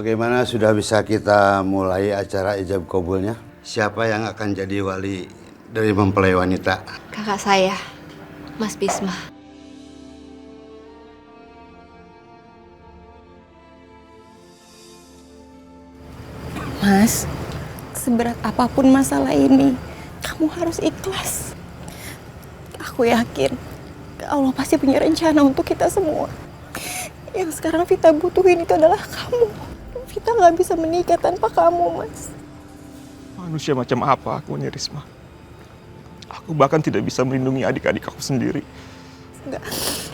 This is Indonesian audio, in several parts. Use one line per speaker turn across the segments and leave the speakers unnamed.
Bagaimana sudah bisa kita mulai acara ijab kabulnya? Siapa yang akan jadi wali dari mempelai wanita?
Kakak saya, Mas Bisma.
Mas, seberat apapun masalah ini, kamu harus ikhlas. Aku yakin Allah pasti punya rencana untuk kita semua. Yang sekarang Vita butuhin itu adalah kamu. Vita nggak bisa menikah tanpa kamu, Mas.
Manusia macam apa aku ini, Risma? Aku bahkan tidak bisa melindungi adik-adik aku sendiri.
Enggak,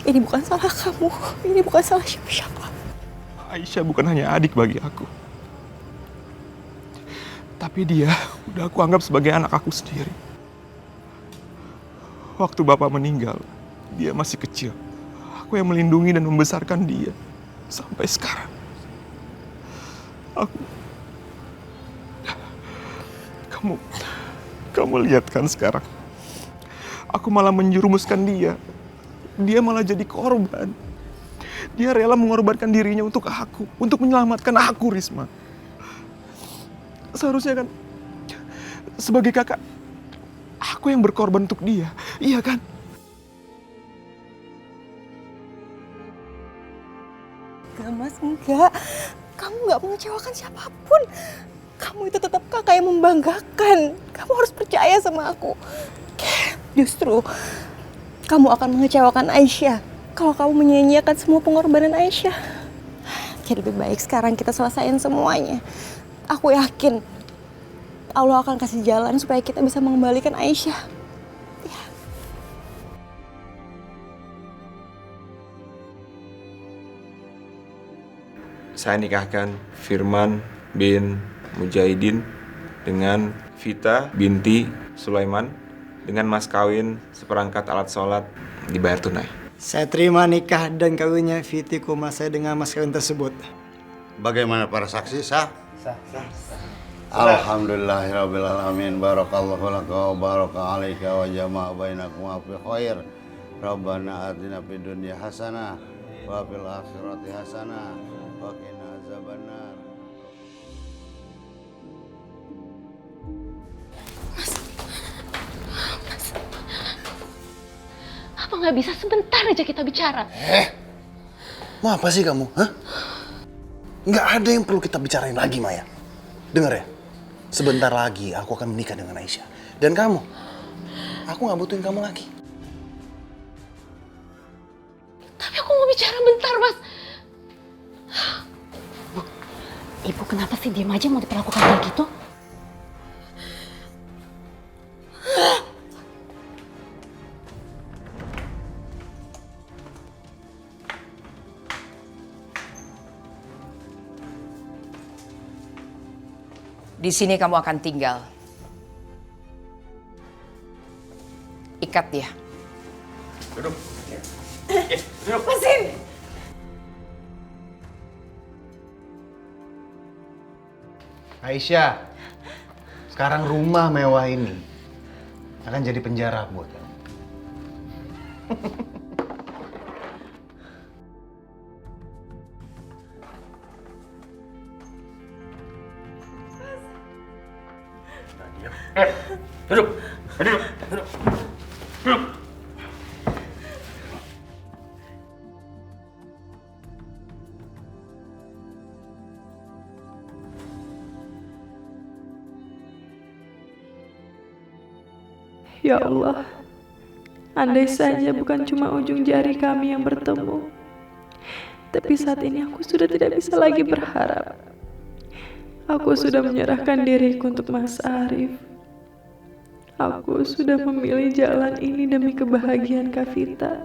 ini bukan salah kamu. Ini bukan salah siapa-siapa.
Aisyah bukan hanya adik bagi aku. Tapi dia udah aku anggap sebagai anak aku sendiri. Waktu bapak meninggal, dia masih kecil. Aku yang melindungi dan membesarkan dia sampai sekarang. Kamu lihat kan sekarang. Aku malah menjerumuskan dia. Dia malah jadi korban. Dia rela mengorbankan dirinya untuk aku, untuk menyelamatkan aku, Risma. Seharusnya kan sebagai kakak, aku yang berkorban untuk dia, iya kan?
Enggak, Mas, enggak. Kamu nggak mengecewakan siapapun. Kamu itu tetap kakak yang membanggakan. Kamu harus percaya sama aku. Justru kamu akan mengecewakan Aisyah kalau kamu menyia-nyiakan semua pengorbanan Aisyah. Jadi lebih baik sekarang kita selesaiin semuanya. Aku yakin Allah akan kasih jalan supaya kita bisa mengembalikan Aisyah. Ya.
Saya nikahkan Firman bin Mujahidin dengan Vita binti Sulaiman dengan mas kawin seperangkat alat sholat dibayar tunai.
Saya terima nikah dan kawinnya Viti Kuma saya dengan mas kawin tersebut.
Bagaimana para saksi? Sah?
Sah.
Alhamdulillahirabbil alamin. Barakallahu laka wa baraka alaika wa jama'a bainakum fi khair. Rabbana atina fid dunya hasanah wa fil akhirati hasanah wa qina azabannar.
Apa nggak bisa sebentar aja kita bicara?
Mau apa sih kamu? Hah? Nggak ada yang perlu kita bicarain lagi, Maya. Dengar ya, sebentar lagi aku akan menikah dengan Aisyah. Dan kamu, aku nggak butuhin kamu lagi.
Tapi aku mau bicara bentar, Mas.
Ibu kenapa sih diam aja mau diperlakukan kayak gitu?
Di sini kamu akan tinggal. Ikat dia.
Duduk.
Mesin!
Aisyah, sekarang rumah mewah ini akan jadi penjara buat kamu.
Duduk.
Ya Allah, andai saja bukan cuma ujung jari kami yang bertemu, tapi saat ini aku sudah tidak bisa lagi berharap. Aku sudah menyerahkan diriku untuk Mas Arif. Aku sudah memilih jalan ini demi kebahagiaan Kak Vita.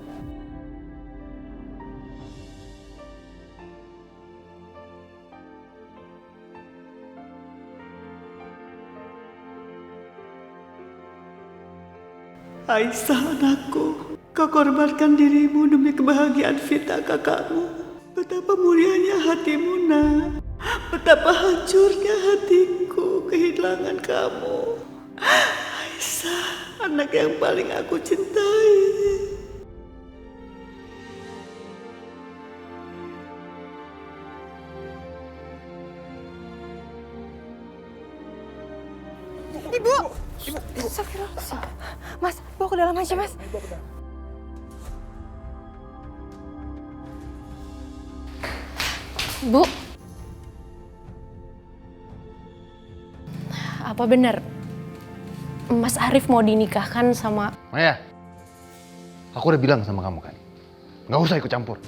Aisyah anakku, kau korbankan dirimu demi kebahagiaan Vita kakakmu. Betapa mulianya hatimu, nak. Betapa hancurnya hatiku kehilangan kamu. Aisyah, anak yang paling aku cintai.
Ibu. Astagfirullah. Mas, bawa ke dalam aja, Mas.
Bu, apa benar Mas Arif mau dinikahkan sama...
Maya, aku udah bilang sama kamu kan, nggak usah ikut campur.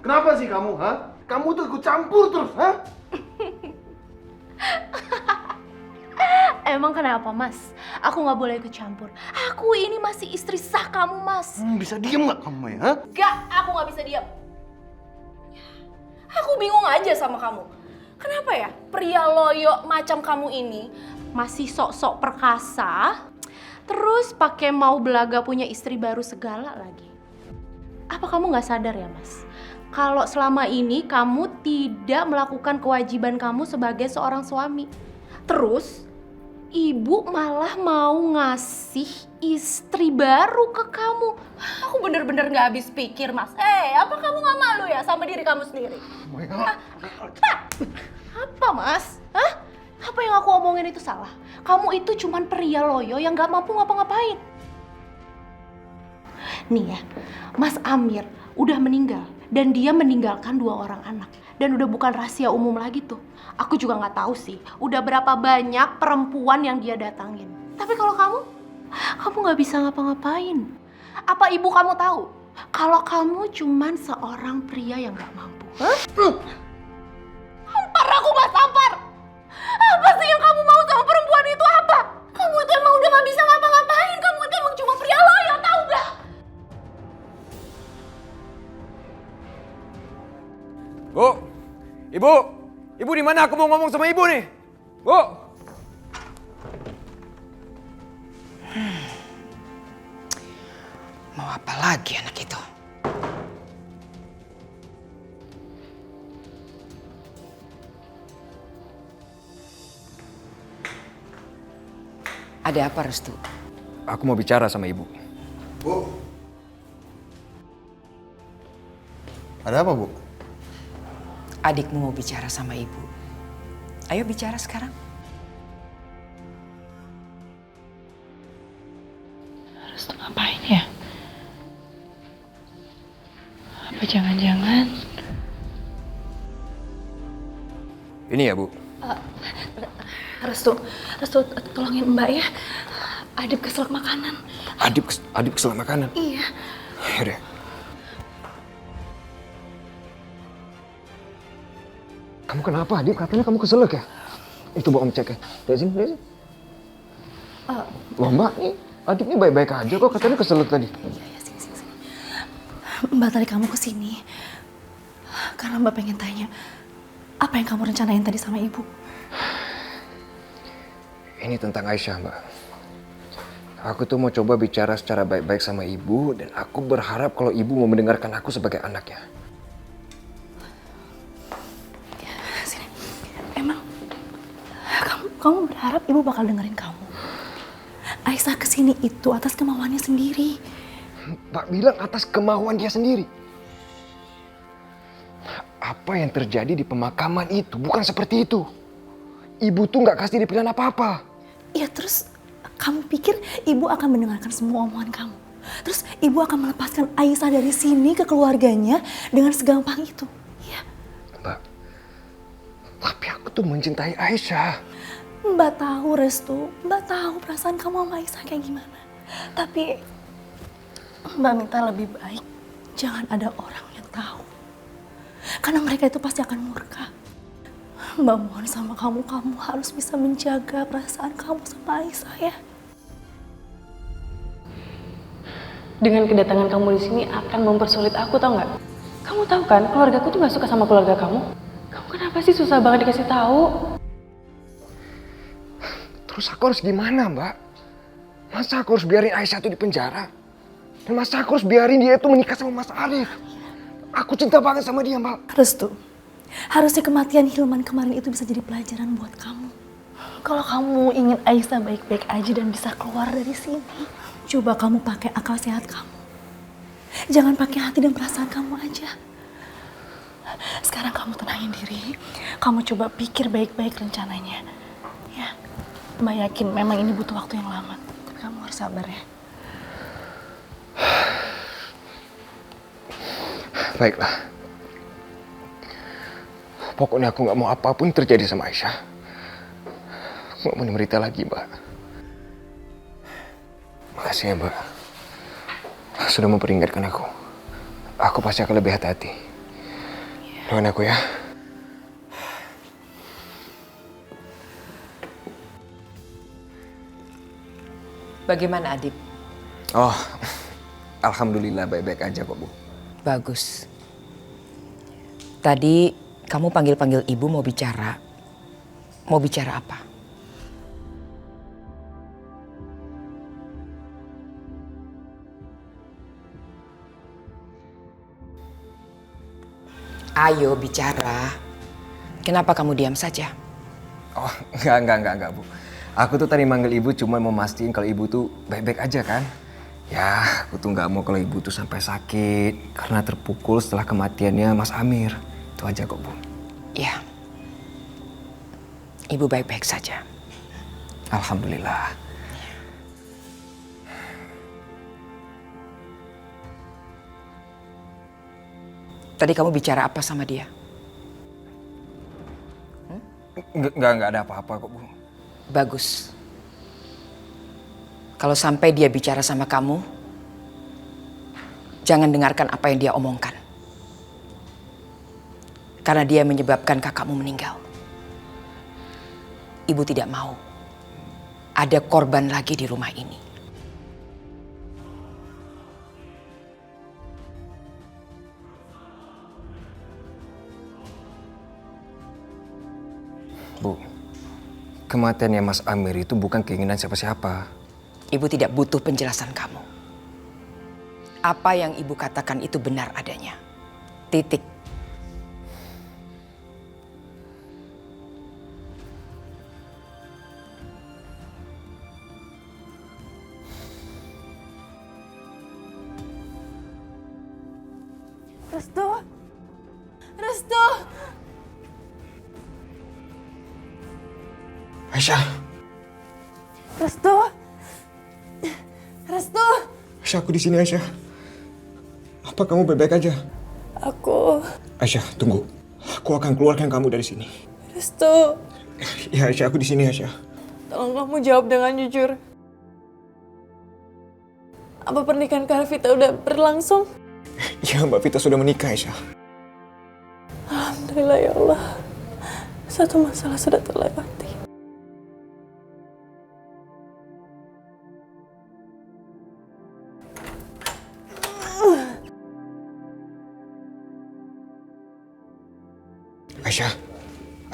Kenapa sih kamu, ha? Kamu tuh ikut campur terus, ha?
Emang kenapa, Mas? Aku nggak boleh ikut campur. Aku ini masih istri sah kamu, Mas.
Bisa diem nggak kamu, Maya, ha?
Gak, aku nggak bisa diam. Aku bingung aja sama kamu. Kenapa ya pria loyo macam kamu ini masih sok-sok perkasa, terus pakai mau belaga punya istri baru segala lagi? Apa kamu nggak sadar ya, Mas? Kalau selama ini kamu tidak melakukan kewajiban kamu sebagai seorang suami. Terus ibu malah mau ngasih istri baru ke kamu. Aku bener-bener gak habis pikir, Mas. Apa kamu gak malu ya sama diri kamu sendiri? Apa, Mas? Hah? Apa yang aku omongin itu salah? Kamu itu cuman pria loyo yang gak mampu ngapa-ngapain. Nih ya, Mas Amir udah meninggal. Dan dia meninggalkan 2 orang anak. Dan udah bukan rahasia umum lagi tuh. Aku juga gak tahu sih, udah berapa banyak perempuan yang dia datangin. Tapi kalau kamu gak bisa ngapa-ngapain. Apa ibu kamu tahu? Kalau kamu cuman seorang pria yang gak mampu. Hah? Ampar aku, Mas, ampar! Apa sih yang kamu mau sama perempuan itu apa? Kamu itu emang udah gak bisa ngapa-ngapain. Kamu itu emang cuma pria loyo, tahu gak?
Bu, ibu di mana? Aku mau ngomong sama ibu nih, Bu.
Mau apa lagi anak itu? Ada apa, Restu?
Aku mau bicara sama ibu.
Bu. Ada apa, Bu?
Adikmu mau bicara sama ibu. Ayo bicara sekarang.
Restu ngapain ya? Apa jangan-jangan?
Ini ya, Bu.
Restu, tolongin Mbak ya. Adip keselak makanan.
Adip keselak makanan?
Iya.
Yaudah.
Kamu kenapa, Adip? Katanya kamu keselak ya? Itu Om cek ya. Dari sini. Loh, Mbak, nih Adip nih baik-baik aja kok. Katanya keselak tadi.
Iya, sini. Mbak, tadi kamu kesini karena Mbak pengen tanya, apa yang kamu rencanain tadi sama ibu?
Ini tentang Aisyah, Mbak. Aku tuh mau coba bicara secara baik-baik sama ibu, dan aku berharap kalau ibu mau mendengarkan aku sebagai anaknya.
Kamu berharap ibu bakal dengerin kamu? Aisyah kesini itu atas kemauannya sendiri.
Pak bilang atas kemauan dia sendiri. Apa yang terjadi di pemakaman itu bukan seperti itu. Ibu tuh nggak kasih dia pilihan apa-apa.
Ya terus kamu pikir ibu akan mendengarkan semua omongan kamu? Terus ibu akan melepaskan Aisyah dari sini ke keluarganya dengan segampang itu? Iya.
Mbak, tapi aku tuh mencintai Aisyah.
Mbak tahu, Restu. Mbak tahu perasaan kamu sama Aisyah kayak gimana. Tapi Mbak minta lebih baik jangan ada orang yang tahu. Karena mereka itu pasti akan murka. Mbak mohon sama kamu harus bisa menjaga perasaan kamu sama Aisyah ya.
Dengan kedatangan kamu di sini akan mempersulit aku, tau nggak? Kamu tahu kan, keluargaku tuh nggak suka sama keluarga kamu. Kamu kenapa sih susah banget dikasih tahu?
Terus aku harus gimana, Mbak? Masa aku harus biarin Aisyah tuh di penjara? Dan masa aku harus biarin dia itu menikah sama Mas Arif? Aku cinta banget sama dia, Mbak.
Restu, harusnya kematian Hilman kemarin itu bisa jadi pelajaran buat kamu. Kalau kamu ingin Aisyah baik-baik aja dan bisa keluar dari sini, coba kamu pakai akal sehat kamu.
Jangan pakai hati dan perasaan kamu aja. Sekarang kamu tenangin diri. Kamu coba pikir baik-baik rencananya. Ya, Mbak yakin memang ini butuh waktu yang lama. Tapi kamu harus sabar ya.
Baiklah. Pokoknya aku nggak mau apapun terjadi sama Aisyah. Aku nggak mau menderita lagi, Mbak. Makasih ya, Mbak. Sudah memperingatkan aku. Aku pasti akan lebih hati-hati. Doain aku ya.
Bagaimana Adib?
Oh, alhamdulillah baik-baik aja kok, Bu.
Bagus. Tadi kamu panggil-panggil ibu mau bicara. Mau bicara apa? Ayo bicara. Kenapa kamu diam saja?
Oh, enggak, Bu. Aku tuh tadi manggil ibu cuma mau mastiin kalau ibu tuh baik-baik aja kan. Ya, aku tuh nggak mau kalau ibu tuh sampai sakit karena terpukul setelah kematiannya Mas Amir. Itu aja kok, Bu.
Ya. Ibu baik-baik saja.
Alhamdulillah.
Tadi kamu bicara apa sama dia?
Nggak ada apa-apa kok, Bu.
Bagus. Kalau sampai dia bicara sama kamu, jangan dengarkan apa yang dia omongkan. Karena dia menyebabkan kakakmu meninggal. Ibu tidak mau ada korban lagi di rumah ini.
Bu, kematiannya Mas Amir itu bukan keinginan siapa-siapa.
Ibu tidak butuh penjelasan kamu. Apa yang ibu katakan itu benar adanya. Titik.
Restu. Restu.
Aisyah.
Restu. Restu.
Aisyah, aku di sini, Aisyah. Apa kamu baik-baik aja?
Aku.
Aisyah, tunggu. Aku akan keluarkan kamu dari sini.
Restu.
Ya, Aisyah, aku di sini, Aisyah.
Tolong kamu jawab dengan jujur. Apa pernikahan Kak Vita udah berlangsung?
Ya, Mbak Vita sudah menikah, Aisyah.
Alhamdulillah ya Allah. Satu masalah sudah terlewati.
Aisyah.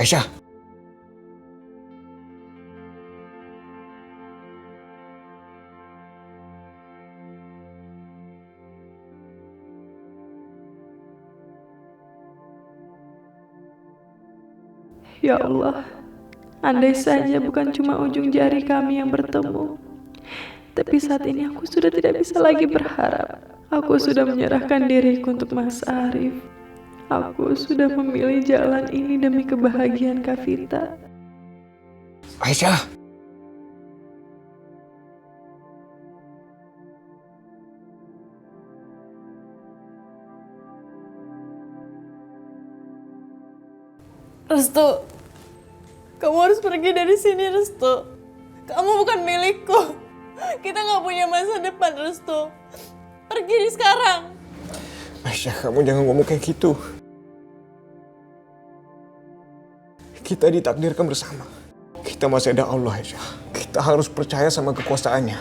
Aisyah.
Ya Allah, andai saja bukan cuma ujung jari kami yang bertemu. Tapi saat ini aku sudah tidak bisa lagi berharap. Aku sudah menyerahkan diriku untuk Mas Arif. Aku sudah memilih jalan ini demi kebahagiaan Kak Vita.
Aisyah.
Restu, kamu harus pergi dari sini, Restu. Kamu bukan milikku. Kita nggak punya masa depan, Restu. Pergi sekarang.
Aisyah, kamu jangan ngomong kayak gitu. Kita ditakdirkan bersama. Kita masih ada Allah, Aisyah. Kita harus percaya sama kekuasaannya.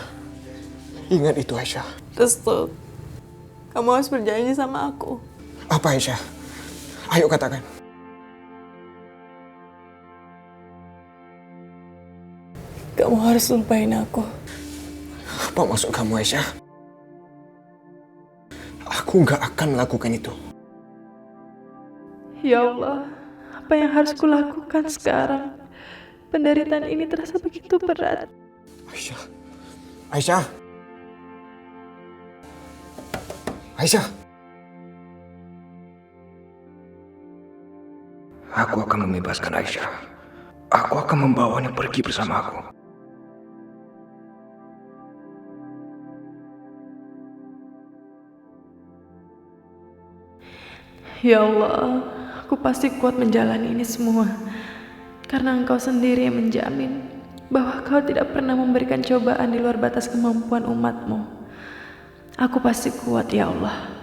Ingat itu, Aisyah.
Restu, kamu harus berjanji sama aku.
Apa, Aisyah? Ayo katakan.
Kamu harus lupain aku.
Apa maksud kamu, Aisyah? Aku nggak akan melakukan itu.
Ya Allah, apa yang harus kulakukan sekarang? Penderitaan ini terasa begitu berat.
Aisyah. Aisyah.
Aisyah.
Aku akan membebaskan Aisyah. Aku akan membawanya pergi bersama aku.
Ya Allah, aku pasti kuat menjalani ini semua. Karena Engkau sendiri yang menjamin bahwa Kau tidak pernah memberikan cobaan di luar batas kemampuan umat-Mu. Aku pasti kuat, ya Allah.